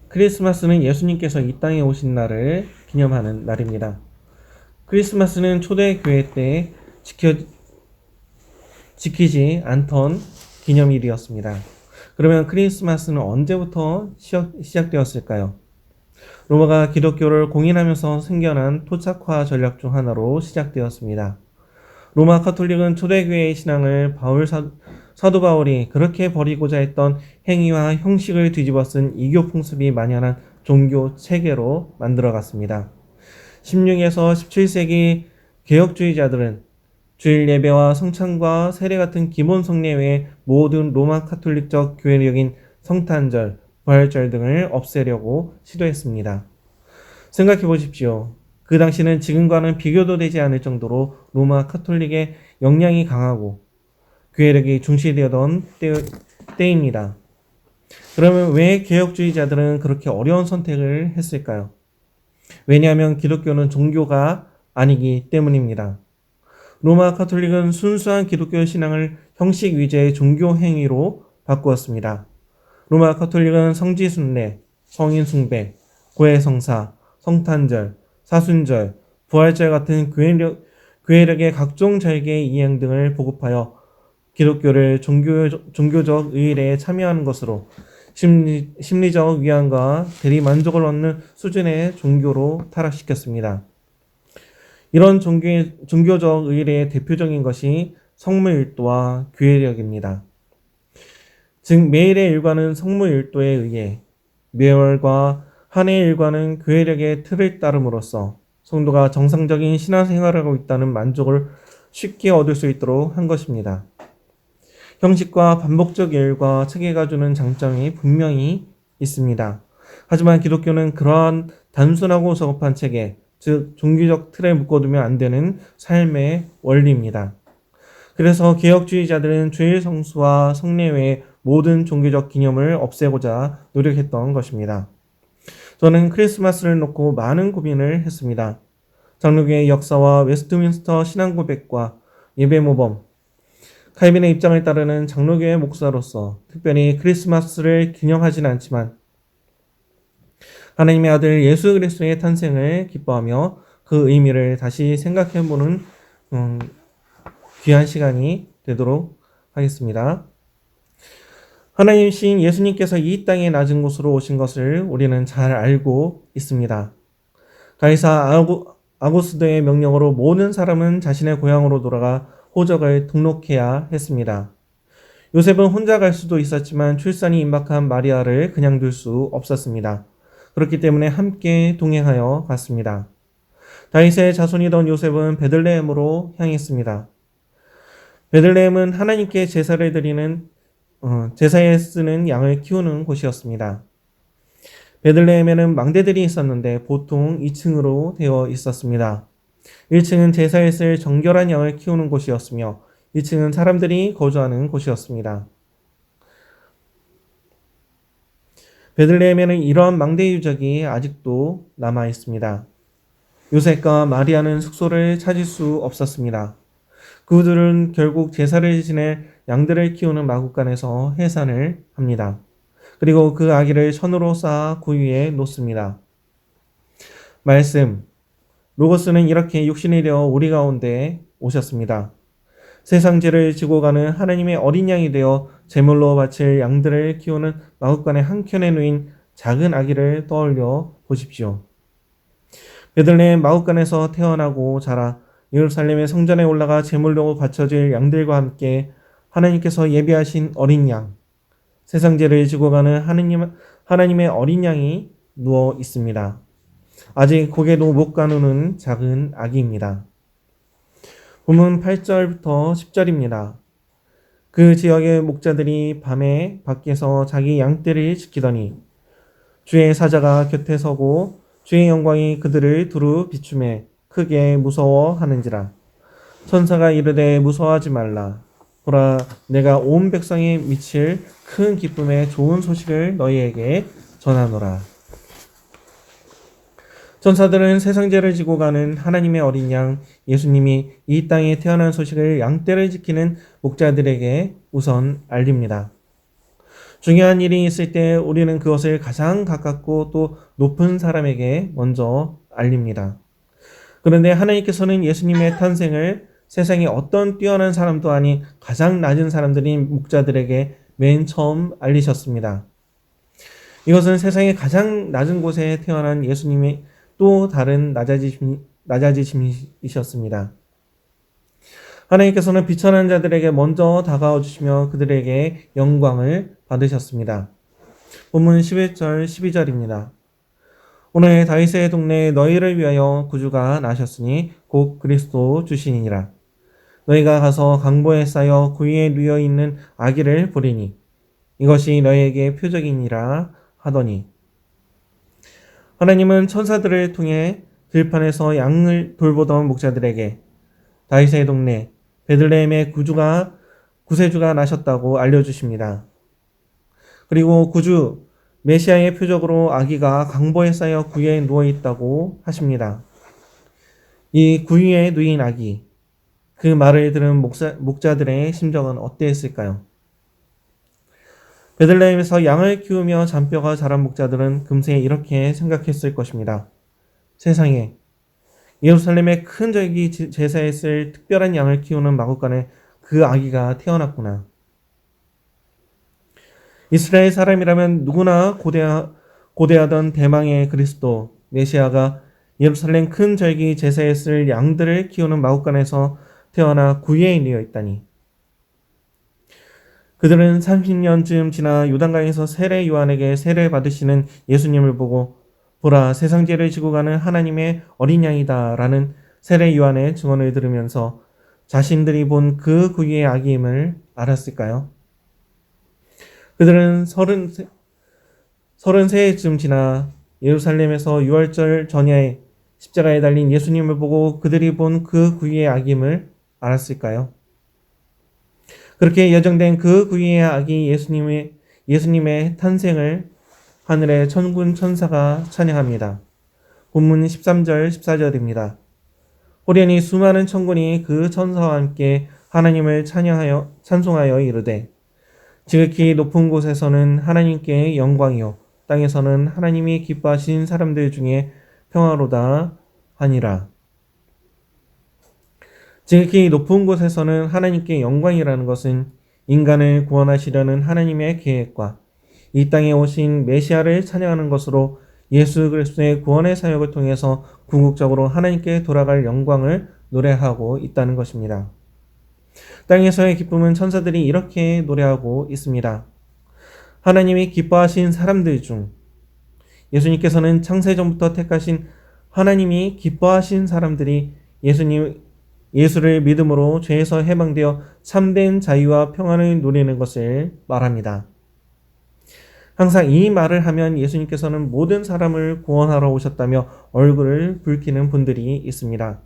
크리스마스는 예수님께서 이 땅에 오신 날을 기념하는 날입니다. 크리스마스는 초대교회 때 지키지 않던 기념일이었습니다. 그러면 크리스마스는 언제부터 시작되었을까요? 로마가 기독교를 공인하면서 생겨난 토착화 전략 중 하나로 시작되었습니다. 로마 카톨릭은 초대교회의 신앙을 사도 바울이 그렇게 버리고자 했던 행위와 형식을 뒤집어 쓴 이교 풍습이 만연한 종교 체계로 만들어갔습니다. 16에서 17세기 개혁주의자들은 주일 예배와 성찬과 세례 같은 기본 성례 외에 모든 로마 카톨릭적 교회력인 성탄절, 부활절 등을 없애려고 시도했습니다. 생각해 보십시오. 그 당시는 지금과는 비교도 되지 않을 정도로 로마 카톨릭의 역량이 강하고 교회력이 중시되던 때입니다. 그러면 왜 개혁주의자들은 그렇게 어려운 선택을 했을까요? 왜냐하면 기독교는 종교가 아니기 때문입니다. 로마 카톨릭은 순수한 기독교 신앙을 형식 위주의 종교 행위로 바꾸었습니다. 로마 카톨릭은 성지순례, 성인숭배, 고해성사, 성탄절, 사순절, 부활절 같은 교회력의 각종 절개 이행 등을 보급하여 기독교를 종교적 의례에 참여하는 것으로 심리적 위안과 대리만족을 얻는 수준의 종교로 타락시켰습니다. 이런 종교적 의례의 대표적인 것이 성무일도와 교회력입니다. 즉 매일의 일과는 성무일도에 의해 매월과 한 해의 일과는 교회력의 틀을 따름으로써 성도가 정상적인 신앙생활을 하고 있다는 만족을 쉽게 얻을 수 있도록 한 것입니다. 형식과 반복적 일과 체계가 주는 장점이 분명히 있습니다. 하지만 기독교는 그러한 단순하고 저급한 체계, 즉 종교적 틀에 묶어두면 안 되는 삶의 원리입니다. 그래서 개혁주의자들은 주일 성수와 성례 외의 모든 종교적 기념을 없애고자 노력했던 것입니다. 저는 크리스마스를 놓고 많은 고민을 했습니다. 장로교의 역사와 웨스트민스터 신앙고백과 예배모범, 칼빈의 입장을 따르는 장로교의 목사로서 특별히 크리스마스를 기념하진 않지만 하나님의 아들 예수 그리스도의 탄생을 기뻐하며 그 의미를 다시 생각해보는 귀한 시간이 되도록 하겠습니다. 하나님이신 예수님께서 이 땅의 낮은 곳으로 오신 것을 우리는 잘 알고 있습니다. 가이사 아고스도의 명령으로 모든 사람은 자신의 고향으로 돌아가 호적을 등록해야 했습니다. 요셉은 혼자 갈 수도 있었지만 출산이 임박한 마리아를 그냥 둘 수 없었습니다. 그렇기 때문에 함께 동행하여 갔습니다. 다윗의 자손이던 요셉은 베들레헴으로 향했습니다. 베들레헴은 하나님께 제사를 드리는 제사에 쓰는 양을 키우는 곳이었습니다. 베들레헴에는 망대들이 있었는데 보통 2층으로 되어 있었습니다. 1층은 제사에 쓸 정결한 양을 키우는 곳이었으며 2층은 사람들이 거주하는 곳이었습니다. 베들레헴에는 이러한 망대 유적이 아직도 남아 있습니다. 요셉과 마리아는 숙소를 찾을 수 없었습니다. 그들은 결국 제사를 지낼 양들을 키우는 마구간에서 해산을 합니다. 그리고 그 아기를 천으로 쌓아 그 위에 놓습니다. 말씀, 로고스는 이렇게 육신이 되어 우리 가운데 오셨습니다. 세상 죄를 지고 가는 하나님의 어린 양이 되어 제물로 바칠 양들을 키우는 마구간의 한켠에 놓인 작은 아기를 떠올려 보십시오. 베들레헴 마구간에서 태어나고 자라 예루살렘의 성전에 올라가 제물로 바쳐질 양들과 함께 하나님께서 예비하신 어린 양, 세상 죄를 지고 가는 하나님의 어린 양이 누워 있습니다. 아직 고개도 못 가누는 작은 아기입니다. 본문 8절부터 10절입니다. 그 지역의 목자들이 밤에 밖에서 자기 양떼를 지키더니 주의 사자가 곁에 서고 주의 영광이 그들을 두루 비추매 크게 무서워하는지라. 천사가 이르되 무서워하지 말라. 보라, 내가 온 백성에 미칠 큰 기쁨의 좋은 소식을 너희에게 전하노라. 천사들은 세상 죄를 지고 가는 하나님의 어린 양 예수님이 이 땅에 태어난 소식을 양떼를 지키는 목자들에게 우선 알립니다. 중요한 일이 있을 때 우리는 그것을 가장 가깝고 또 높은 사람에게 먼저 알립니다. 그런데 하나님께서는 예수님의 탄생을 세상의 어떤 뛰어난 사람도 아닌 가장 낮은 사람들인 목자들에게 맨 처음 알리셨습니다. 이것은 세상의 가장 낮은 곳에 태어난 예수님의 또 다른 낮아지심이셨습니다. 하나님께서는 비천한 자들에게 먼저 다가와 주시며 그들에게 영광을 받으셨습니다. 본문 11절 12절입니다. 오늘 다윗의 동네에 너희를 위하여 구주가 나셨으니 곧 그리스도 주시니라. 너희가 가서 강보에 쌓여 구유에 누워 있는 아기를 보리니 이것이 너희에게 표적이니라 하더니, 하나님은 천사들을 통해 들판에서 양을 돌보던 목자들에게 다윗의 동네 베들레헴의 구세주가 나셨다고 알려주십니다. 그리고 구주 메시아의 표적으로 아기가 강보에 쌓여 구유에 누워 있다고 하십니다. 이 구유에 누인 아기, 그 말을 들은 목자들의 심정은 어땠을까요? 베들레헴에서 양을 키우며 잔뼈가 자란 목자들은 금세 이렇게 생각했을 것입니다. 세상에, 예루살렘의 큰 절기 제사에 쓸 특별한 양을 키우는 마구간에 그 아기가 태어났구나. 이스라엘 사람이라면 누구나 고대하던 대망의 그리스도 메시아가 예루살렘 큰 절기 제사에 쓸 양들을 키우는 마구간에서 태어나 구유에 누워 있다니. 그들은 30년쯤 지나 요단강에서 세례 요한에게 세례 받으시는 예수님을 보고 보라, 세상 죄를 지고 가는 하나님의 어린 양이다 라는 세례 요한의 증언을 들으면서 자신들이 본 그 구유의 아기임을 알았을까요? 그들은 33해쯤 지나 예루살렘에서 유월절 전야에 십자가에 달린 예수님을 보고 그들이 본 그 구유의 아기임을 알았을까요? 그렇게 예정된 그 구유의 아기 예수님의 탄생을 하늘의 천군 천사가 찬양합니다. 본문 13절 14절입니다. 호련히 수많은 천군이 그 천사와 함께 하나님을 찬송하여 이르되 지극히 높은 곳에서는 하나님께 영광이요 땅에서는 하나님이 기뻐하신 사람들 중에 평화로다 하니라. 지극히 높은 곳에서는 하나님께 영광이라는 것은 인간을 구원하시려는 하나님의 계획과 이 땅에 오신 메시아를 찬양하는 것으로 예수 그리스도의 구원의 사역을 통해서 궁극적으로 하나님께 돌아갈 영광을 노래하고 있다는 것입니다. 땅에서의 기쁨은 천사들이 이렇게 노래하고 있습니다. 하나님이 기뻐하신 사람들 중, 예수님께서는 창세전부터 택하신 하나님이 기뻐하신 사람들이 예수를 믿음으로 죄에서 해방되어 참된 자유와 평안을 누리는 것을 말합니다. 항상 이 말을 하면 예수님께서는 모든 사람을 구원하러 오셨다며 얼굴을 붉히는 분들이 있습니다.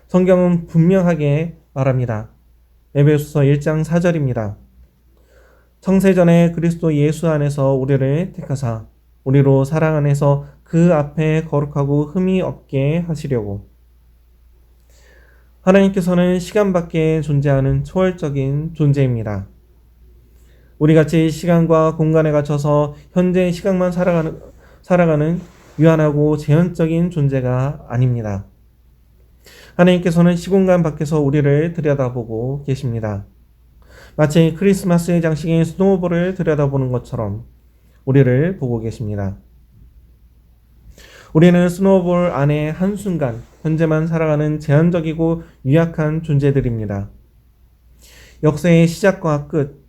성경은 분명하게 말합니다. 에베소서 1장 4절입니다. 창세전에 그리스도 예수 안에서 우리를 택하사 우리로 사랑 안에서 그 앞에 거룩하고 흠이 없게 하시려고. 하나님께서는 시간 밖에 존재하는 초월적인 존재입니다. 우리같이 시간과 공간에 갇혀서 현재 시각만 살아가는 유한하고 제한적인 존재가 아닙니다. 하나님께서는 시공간 밖에서 우리를 들여다보고 계십니다. 마치 크리스마스의 장식인 스노우볼을 들여다보는 것처럼 우리를 보고 계십니다. 우리는 스노우볼 안에 한순간, 현재만 살아가는 제한적이고 유약한 존재들입니다. 역사의 시작과 끝,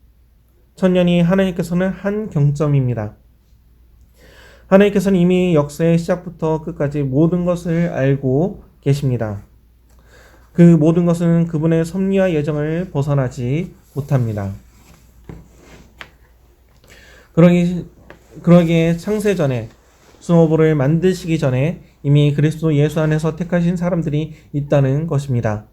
천년이 하나님께서는 한 경점입니다. 하나님께서는 이미 역사의 시작부터 끝까지 모든 것을 알고 계십니다. 그 모든 것은 그분의 섭리와 예정을 벗어나지 못합니다. 그러기에 창세전에 스노우볼을 만드시기 전에 이미 그리스도 예수 안에서 택하신 사람들이 있다는 것입니다.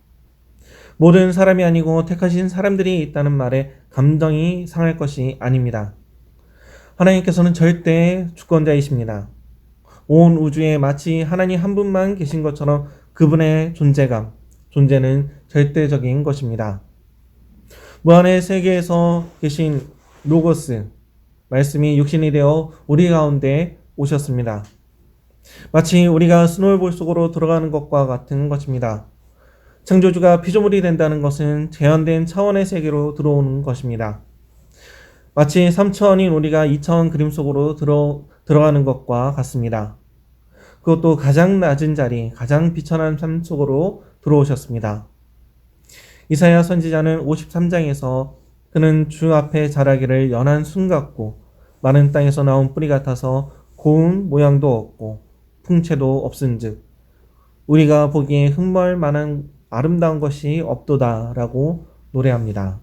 모든 사람이 아니고 택하신 사람들이 있다는 말에 감정이 상할 것이 아닙니다. 하나님께서는 절대 주권자이십니다. 온 우주에 마치 하나님 한 분만 계신 것처럼 그분의 존재는 절대적인 것입니다. 무한의 세계에서 계신 로고스, 말씀이 육신이 되어 우리 가운데 오셨습니다. 마치 우리가 스노우볼 속으로 들어가는 것과 같은 것입니다. 창조주가 피조물이 된다는 것은 제한된 차원의 세계로 들어오는 것입니다. 마치 3차원인 우리가 2차원 그림 속으로 들어가는 것과 같습니다. 그것도 가장 낮은 자리, 가장 비천한 삶 속으로 들어오셨습니다. 이사야 선지자는 53장에서 그는 주 앞에 자라기를 연한 순 같고 마른 땅에서 나온 뿌리 같아서 고운 모양도 없고 풍채도 없은즉 우리가 보기에 흠모할 만한 아름다운 것이 없도다 라고 노래합니다.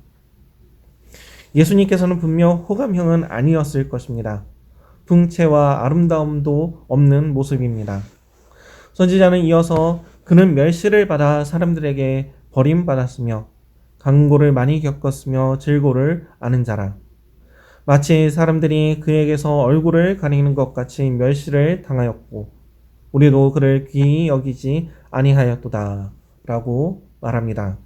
예수님께서는 분명 호감형은 아니었을 것입니다. 풍채와 아름다움도 없는 모습입니다. 선지자는 이어서 그는 멸시를 받아 사람들에게 버림받았으며 강고를 많이 겪었으며 질고를 아는 자라. 마치 사람들이 그에게서 얼굴을 가리는 것 같이 멸시를 당하였고 우리도 그를 귀히 여기지 아니하였도다 라고 말합니다.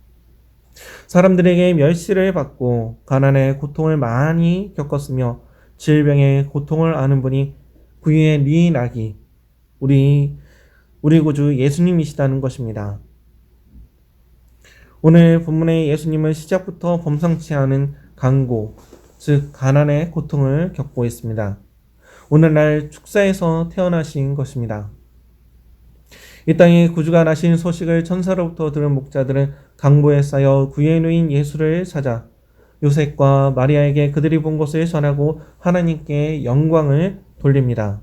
사람들에게 멸시를 받고 가난의 고통을 많이 겪었으며 질병의 고통을 아는 분이 구유의 리인하기 우리 구주 예수님이시다는 것입니다. 오늘 본문의 예수님은 시작부터 범상치 않은 강고, 즉 가난의 고통을 겪고 있습니다. 오늘날 축사에서 태어나신 것입니다. 이 땅에 구주가 나신 소식을 천사로부터 들은 목자들은 강보에 쌓여 구유에 누인 예수를 찾아 요셉과 마리아에게 그들이 본 것을 전하고 하나님께 영광을 돌립니다.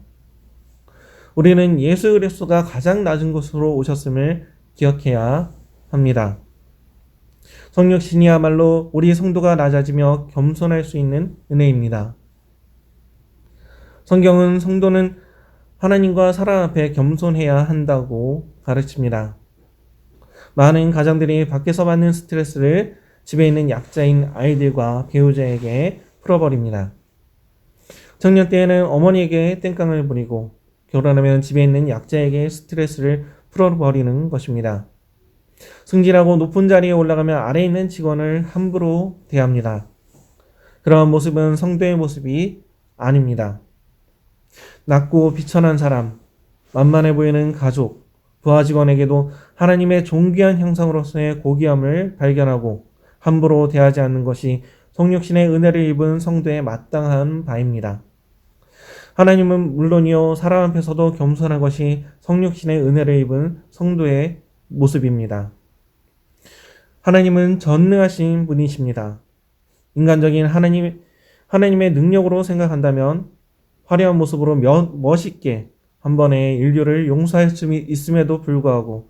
우리는 예수 그리스도가 가장 낮은 곳으로 오셨음을 기억해야 합니다. 성육신이야말로 우리 성도가 낮아지며 겸손할 수 있는 은혜입니다. 성경은 성도는 하나님과 사람 앞에 겸손해야 한다고 가르칩니다. 많은 가정들이 밖에서 받는 스트레스를 집에 있는 약자인 아이들과 배우자에게 풀어버립니다. 청년 때에는 어머니에게 땡깡을 부리고 결혼하면 집에 있는 약자에게 스트레스를 풀어버리는 것입니다. 승진하고 높은 자리에 올라가면 아래에 있는 직원을 함부로 대합니다. 그러한 모습은 성도의 모습이 아닙니다. 낮고 비천한 사람, 만만해 보이는 가족, 부하 직원에게도 하나님의 존귀한 형상으로서의 고귀함을 발견하고 함부로 대하지 않는 것이 성육신의 은혜를 입은 성도의 마땅한 바입니다. 하나님은 물론이요 사람 앞에서도 겸손한 것이 성육신의 은혜를 입은 성도의 모습입니다. 하나님은 전능하신 분이십니다. 인간적인 하나님의 능력으로 생각한다면 화려한 모습으로 멋있게 한 번에 인류를 용서할 수 있음에도 불구하고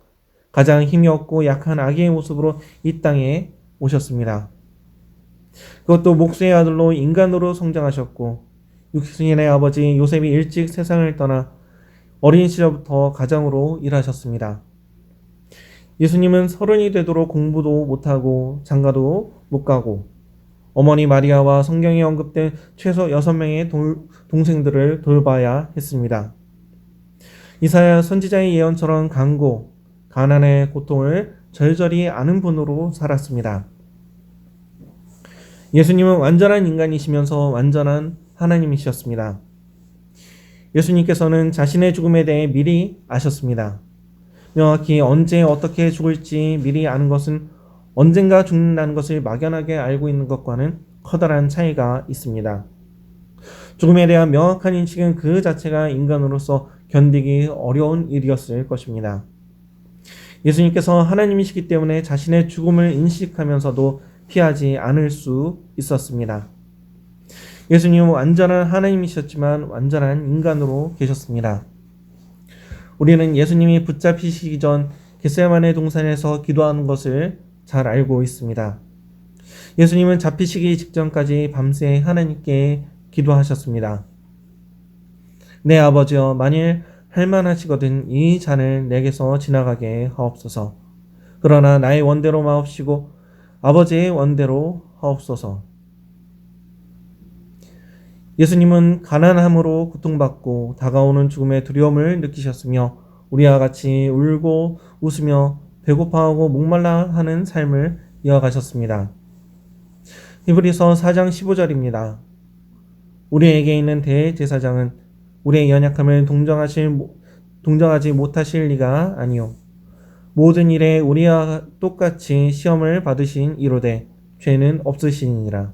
가장 힘이 없고 약한 아기의 모습으로 이 땅에 오셨습니다. 그것도 목수의 아들로 인간으로 성장하셨고 육신의 아버지 요셉이 일찍 세상을 떠나 어린 시절부터 가장으로 일하셨습니다. 예수님은 30이 되도록 공부도 못하고 장가도 못 가고 어머니 마리아와 성경에 언급된 최소 6명의 동생들을 돌봐야 했습니다. 이사야 선지자의 예언처럼 강고, 가난의 고통을 절절히 아는 분으로 살았습니다. 예수님은 완전한 인간이시면서 완전한 하나님이셨습니다. 예수님께서는 자신의 죽음에 대해 미리 아셨습니다. 명확히 언제 어떻게 죽을지 미리 아는 것은 언젠가 죽는다는 것을 막연하게 알고 있는 것과는 커다란 차이가 있습니다. 죽음에 대한 명확한 인식은 그 자체가 인간으로서 견디기 어려운 일이었을 것입니다. 예수님께서 하나님이시기 때문에 자신의 죽음을 인식하면서도 피하지 않을 수 있었습니다. 예수님은 완전한 하나님이셨지만 완전한 인간으로 계셨습니다. 우리는 예수님이 붙잡히시기 전 겟세마네 동산에서 기도하는 것을 잘 알고 있습니다. 예수님은 잡히시기 직전까지 밤새 하나님께 기도하셨습니다. 내 아버지여, 만일 할만하시거든 이 잔을 내게서 지나가게 하옵소서. 그러나 나의 원대로 마옵시고 아버지의 원대로 하옵소서. 예수님은 가난함으로 고통받고 다가오는 죽음의 두려움을 느끼셨으며 우리와 같이 울고 웃으며 배고파하고 목말라 하는 삶을 이어가셨습니다. 히브리서 4장 15절입니다. 우리에게 있는 대제사장은 우리의 연약함을 동정하지 못하실 리가 아니요 모든 일에 우리와 똑같이 시험을 받으신 이로되 죄는 없으시니라.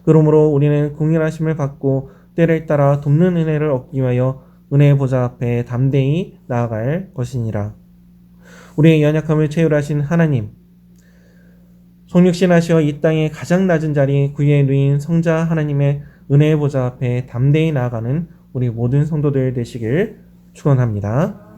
그러므로 우리는 궁일하심을 받고 때를 따라 돕는 은혜를 얻기 위하여 은혜의 보좌 앞에 담대히 나아갈 것이니라. 우리의 연약함을 체휼하신 하나님, 성육신하시어 이 땅의 가장 낮은 자리 구유에 누인 성자 하나님의 은혜의 보좌 앞에 담대히 나아가는 우리 모든 성도들 되시길 축원합니다.